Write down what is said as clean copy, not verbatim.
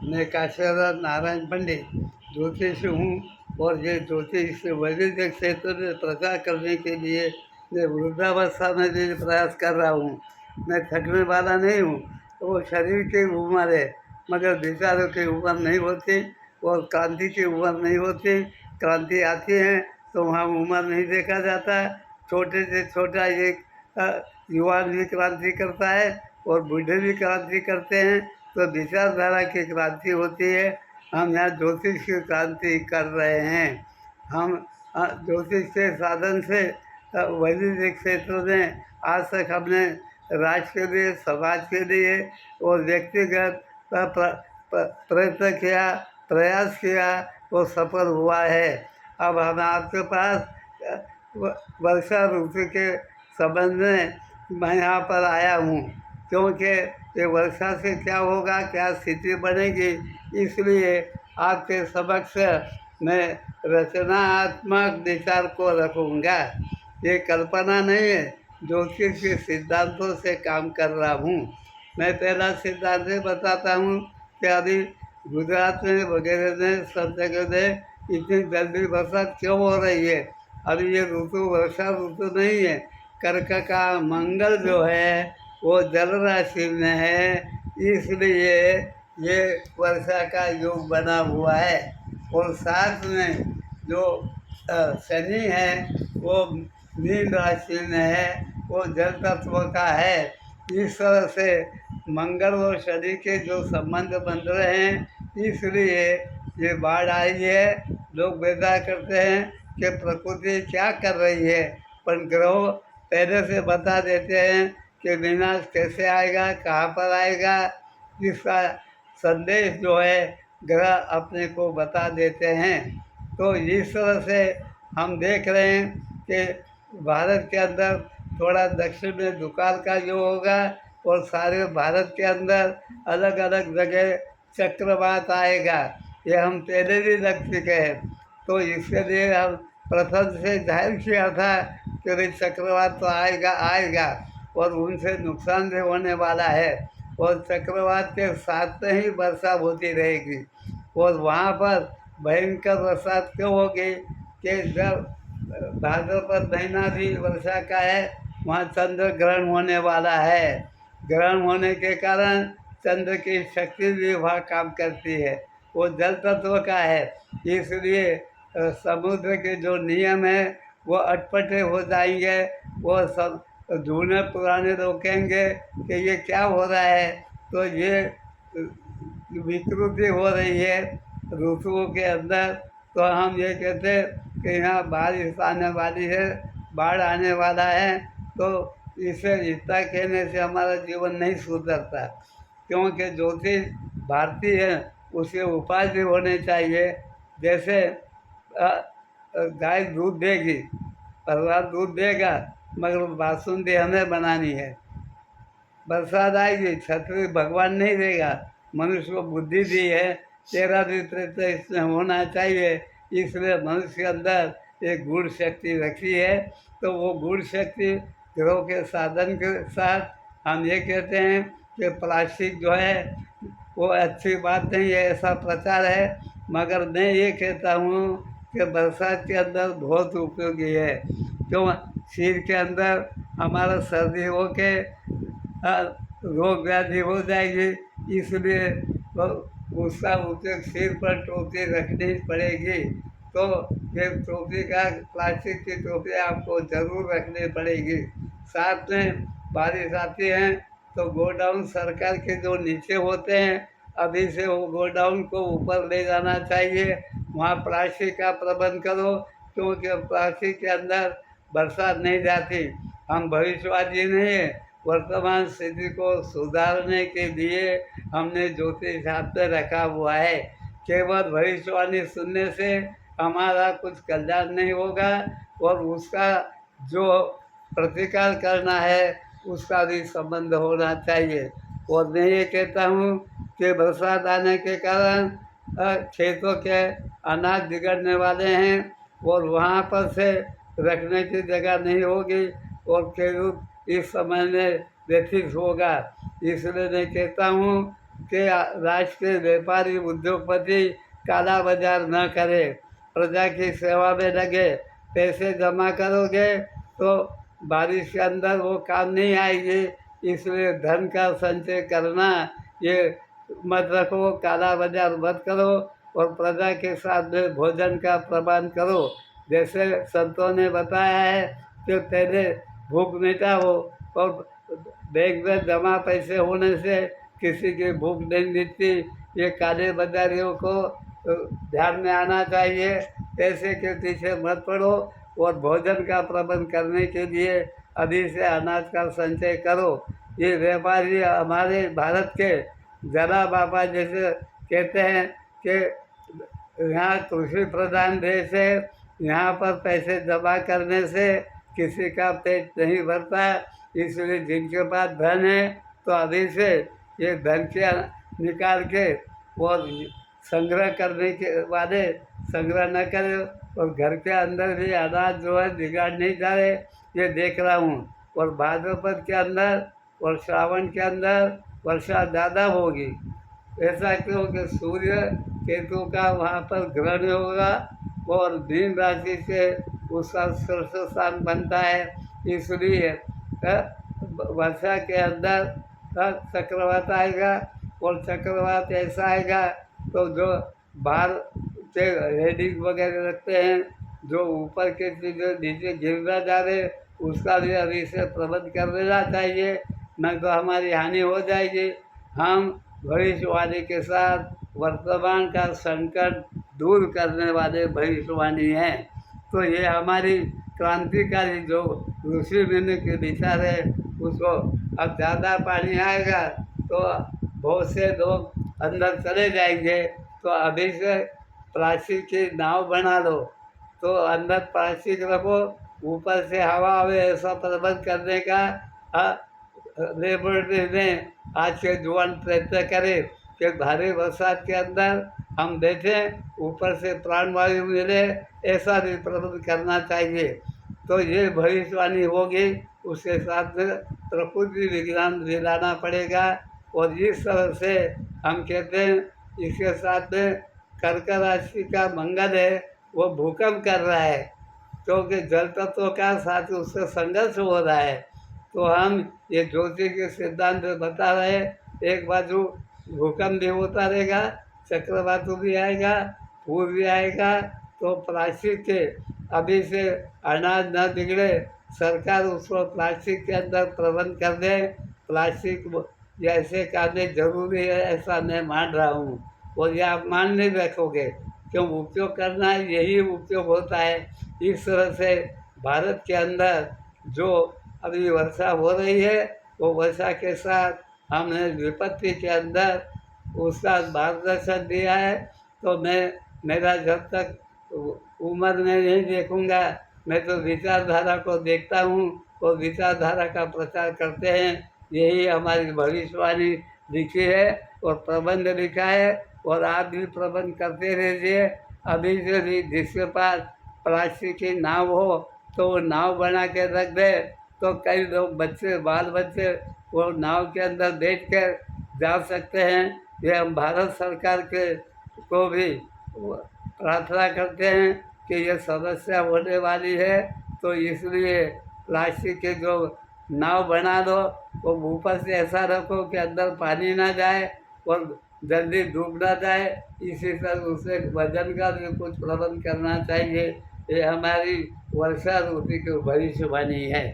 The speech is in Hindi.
मैं काशीनाथ नारायण पंडित ज्योतिष हूँ और ये ज्योतिष वैदिक क्षेत्र में प्रचार करने के लिए मैं वृद्धावस्था में भी प्रयास कर रहा हूँ। मैं थकने वाला नहीं हूँ। तो वो शरीर की उम्र है मगर विचारों की उम्र नहीं होती और क्रांति की उम्र नहीं होती। क्रांति आती है तो वहाँ उम्र नहीं देखा जाता। छोटे से छोटा एक युवा भी क्रांति करता है और बूढ़े भी क्रांति करते हैं। तो विचारधारा की क्रांति होती है। हम यहाँ ज्योतिष की क्रांति कर रहे हैं। हम ज्योतिष के साधन से वैदिक क्षेत्रों में आज तक हमने राष्ट्र के लिए, समाज के लिए और व्यक्तिगत प्रयत्न किया, प्रयास किया, वो सफल हुआ है। अब हम आपके पास वर्षा ऋतु के संबंध में मैं यहाँ पर आया हूँ, क्योंकि ये वर्षा से क्या होगा, क्या स्थिति बनेगी, इसलिए आपके समक्ष मैं रचनात्मक विचार को रखूँगा। ये कल्पना नहीं है, ज्योतिष के सिद्धांतों से काम कर रहा हूँ। मैं पहला सिद्धांत ये बताता हूँ कि अभी गुजरात में वगैरह में सब जगह में इतनी जल्दी बरसात क्यों हो रही है। अभी ये ऋतु वर्षा ऋतु नहीं है। कर्क का मंगल जो है वो जल राशि में है, इसलिए ये वर्षा का योग बना हुआ है। और साथ में जो शनि है वो मीन राशि में है, वो जल तत्व का है। इस तरह से मंगल और शनि के जो संबंध बन रहे हैं, इसलिए ये बाढ़ आई है। लोग बेदा करते हैं कि प्रकृति क्या कर रही है, पर ग्रह पहले से बता देते हैं कि विनाश कैसे आएगा, कहाँ पर आएगा। इसका संदेश जो है ग्रह अपने को बता देते हैं। तो इस तरह से हम देख रहे हैं कि भारत के अंदर थोड़ा दक्षिण में दुकाल का जो होगा और सारे भारत के अंदर अलग अलग जगह चक्रवात आएगा। ये हम पहले भी लग चुके हैं। तो इसके लिए हम प्रथम से जाहिर किया था कि भाई चक्रवात तो आएगा आएगा और उनसे नुकसान भी होने वाला है। और चक्रवात के साथ में ही वर्षा होती रहेगी। और वहाँ पर भयंकर बरसात क्यों होगी कि जब भाद्रपद महीना भी वर्षा का है, वहाँ चंद्र ग्रहण होने वाला है। ग्रहण होने के कारण चंद्र की शक्ति भी वहाँ काम करती है। वो जल तत्व का है, इसलिए समुद्र के जो नियम है वो अटपटे हो जाएंगे। वो सब जूने पुराने रोकेंगे कि ये क्या हो रहा है। तो ये विकृति हो रही है ऋतुओं के अंदर। तो हम ये कहते हैं कि यहाँ बारिश आने वाली है, बाढ़ आने वाला है। तो इसे इतना कहने से हमारा जीवन नहीं सुधरता, क्योंकि ज्योतिष भारतीय है, उसके उपाय भी होने चाहिए। जैसे गाय दूध देगी, परिवार दूध देगा, मगर बासुंदी हमें बनानी है। बरसात आएगी, छतरी भगवान नहीं देगा, मनुष्य को बुद्धि दी है, तेरा भी प्रयत्न इसमें होना चाहिए। इसलिए मनुष्य के अंदर एक गूढ़ शक्ति रखी है। तो वो गूढ़ शक्ति ग्रहों के साधन के साथ हम ये कहते हैं कि प्लास्टिक जो है वो अच्छी बात नहीं है, ऐसा प्रचार है। मगर मैं ये कहता हूँ कि बरसात के अंदर बहुत उपयोगी है। क्यों, सिर के अंदर हमारा सर्दी हो के रोग व्याधि हो जाएगी, इसलिए तो उसका उपयोग सिर पर टोपी रखनी पड़ेगी। तो ये टोपी का, प्लास्टिक की टोपी आपको ज़रूर रखनी पड़ेगी। साथ में बारिश आती है तो गोडाउन सरकार के जो नीचे होते हैं, अभी से वो गोडाउन को ऊपर ले जाना चाहिए। वहाँ प्लास्टिक का प्रबंध करो, क्योंकि प्लास्टिक के अंदर बरसात नहीं जाती। हम भविष्यवादी नहीं है, वर्तमान स्थिति को सुधारने के लिए हमने ज्योतिष हाथ में रखा हुआ है। केवल भविष्यवाणी सुनने से हमारा कुछ कल्याण नहीं होगा, और उसका जो प्रतिकार करना है उसका भी संबंध होना चाहिए। और मैं ये कहता हूँ कि बरसात आने के कारण खेतों के अनाज बिगड़ने वाले हैं और वहाँ पर से रखने की जगह नहीं होगी और खेडूत इस समय में व्यथित होगा। इसलिए मैं कहता हूँ के राष्ट्र के व्यापारी उद्योगपति काला बाजार न करे, प्रजा की सेवा में लगे। पैसे जमा करोगे तो बारिश के अंदर वो काम नहीं आएगी, इसलिए धन का संचय करना ये मत रखो, काला बाजार मत करो और प्रजा के साथ में भोजन का प्रबंध करो। जैसे संतों ने बताया है कि पहले भूख मिटाओ और बैंक में जमा पैसे होने से किसी की भूख नहीं मिटती। ये काले बाजारियों को ध्यान में आना चाहिए, पैसे के पीछे मत पड़ो और भोजन का प्रबंध करने के लिए अभी से अनाज का संचय करो। ये व्यापारी हमारे भारत के जरा बाबा जैसे कहते हैं कि यहाँ कृषि प्रधान देश है, यहाँ पर पैसे जमा करने से किसी का पेट नहीं भरता, इसलिए जिनके पास धन है तो अभी से ये धन के निकाल के और संग्रह करने के वाले संग्रह न करें और घर के अंदर भी अनाज जो है बिगाड़ नहीं जाए, ये देख रहा हूँ। और भाद्रपद के अंदर और श्रावण के अंदर वर्षा ज़्यादा होगी। ऐसा क्यों कि सूर्य केतु का वहाँ पर ग्रहण होगा और मीन राशि से उसका शीर्ष स्थान बनता है, इसलिए वर्षा के अंदर चक्रवात आएगा और चक्रवात ऐसा आएगा तो जो बाहर से हेडिंग वगैरह रखते हैं, जो ऊपर के चीज़ें नीचे गिरना जा रहे, उसका भी अभी से प्रबंध कर लेना चाहिए, नहीं तो हमारी हानि हो जाएगी। हम भविष्यवाणी के साथ वर्तमान का संकट दूर करने वाले भविष्यवाणी हैं। तो ये हमारी क्रांतिकारी जो ऋषि मुनि के विचार है उसको, अब ज़्यादा पानी आएगा तो बहुत से लोग अंदर चले जाएंगे, तो अभी से प्लास्टिक की नाव बना लो, तो अंदर प्लास्टिक रखो, ऊपर से हवा आवे, ऐसा प्रबंध करने का लेबोरेटरी में आज के जुआन प्रयत्न करें कि भारी बरसात के अंदर हम बैठें, ऊपर से प्राणवायु मिले, ऐसा भी प्रबंध करना चाहिए। तो ये भविष्यवाणी होगी, उसके साथ में प्रकृति विज्ञान भी लाना पड़ेगा। और इस तरह से हम कहते हैं, इसके साथ में कर्क राशि का मंगल है, वो भूकंप कर रहा है, क्योंकि जल तत्व का साथ उससे संघर्ष हो रहा है। तो हम ये ज्योतिष के सिद्धांत बता रहे हैं, एक बाजू भूकंप भी होता रहेगा, चक्रवात भी आएगा, पूर भी आएगा, तो प्लास्टिक के अभी से अनाज न बिगड़े, सरकार उसको प्लास्टिक के अंदर प्रबंध कर दे। प्लास्टिक ऐसे करने जरूरी है ऐसा मैं मान रहा हूँ, और ये आप मान नहीं रखोगे, क्यों उपयोग करना है, यही उपयोग होता है। इस तरह से भारत के अंदर जो अभी वर्षा हो रही है, वो वर्षा के साथ हमने विपत्ति के अंदर उसका मार्गदर्शन दिया है। तो मैं मेरा जब तक उम्र में नहीं देखूंगा, मैं तो विचारधारा को देखता हूँ और विचारधारा का प्रचार करते हैं। यही हमारी भविष्यवाणी लिखी है और प्रबंध लिखा है, और आप भी प्रबंध करते रहिए। अभी से भी जिसके पास प्लास्टिक की नाव हो तो वो नाव बना के रख दे, तो कई लोग बच्चे बाल बच्चे वो नाव के अंदर बैठ कर जा सकते हैं। ये हम भारत सरकार के को भी प्रार्थना करते हैं कि ये समस्या होने वाली है, तो इसलिए प्लास्टिक के जो नाव बना दो, वो ऊपर से ऐसा रखो कि अंदर पानी ना जाए और जल्दी डूब ना जाए, इसी तरह उसे वजन का भी कुछ प्रबंध करना चाहिए। ये हमारी वर्षा ऋतु की भविष्यवाणी है।